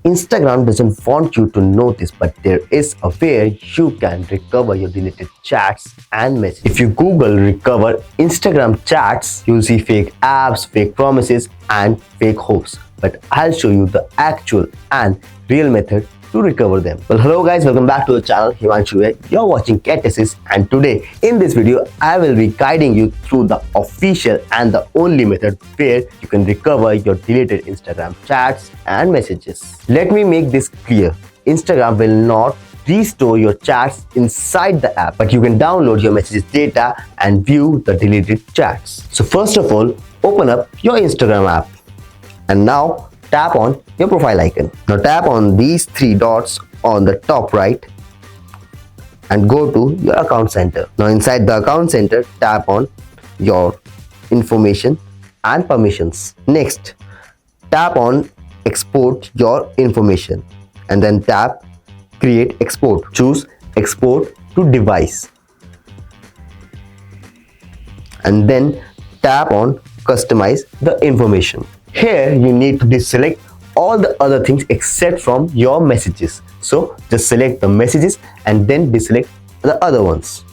Instagram doesn't want you to know this, but there is a way you can recover your deleted chats and messages. If you Google recover Instagram chats, you'll see fake apps, fake promises, and fake hopes. But I'll show you the actual and real method to recover them. Well, hello guys, welcome back to the channel. Himanshu here. You're watching Catassist, and today in this video I will be guiding you through the official and the only method where you can recover your deleted Instagram chats and messages. Let me make this clear. Instagram will not restore your chats inside the app, but you can download your messages data and view the deleted chats. So first of all, open up your Instagram app and now tap on your profile icon. Now tap on these three dots on the top right and go to your account center. Now inside the account center, tap on your information and permissions. Next, tap on export your information and then tap create export. Choose export to device and then tap on customize the information. Here you need to deselect all the other things except from your messages. So just select the messages and then deselect the other ones.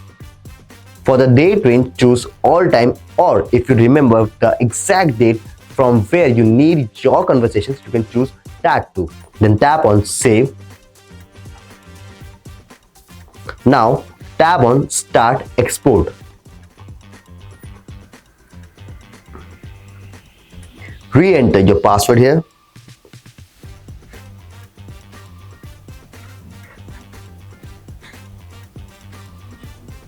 For the date range, choose all time, or if you remember the exact date from where you need your conversations, you can choose that too. Then tap on save. Now tap on start export. Re-enter your password here.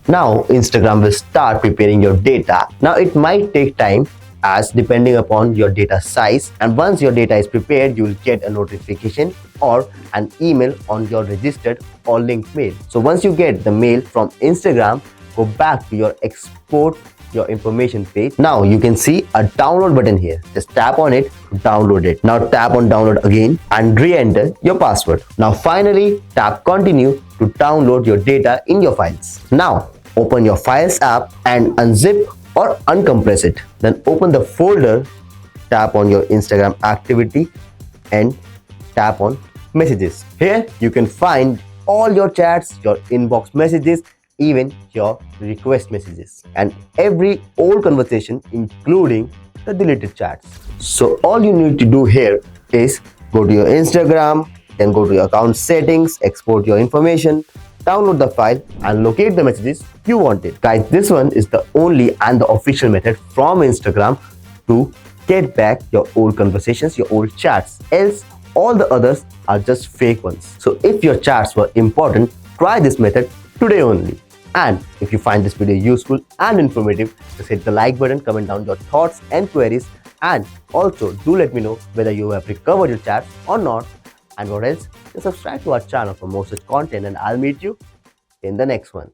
Now Instagram will start preparing your data. Now it might take time as depending upon your data size, and once your data is prepared, you will get a notification or an email on your registered or linked mail. So once you get the mail from Instagram, go back to your export your information page. Now you can see a download button here. Just tap on it to download it. Now tap on download again and re-enter your password. Now finally tap continue to download your data in your files. Now open your files app and unzip or uncompress it. Then open the folder, tap on your Instagram activity and tap on messages. Here you can find all your chats, your inbox messages, even your request messages and every old conversation including the deleted chats. So all you need to do here is go to your Instagram, then go to your account settings, export your information, download the file and locate the messages you wanted. Guys, this one is the only and the official method from Instagram to get back your old conversations, your old chats, else all the others are just fake ones. So if your chats were important, try this method today only. And if you find this video useful and informative, just hit the like button, comment down your thoughts and queries, and also do let me know whether you have recovered your chats or not, and what else, just subscribe to our channel for more such content, and I'll meet you in the next one.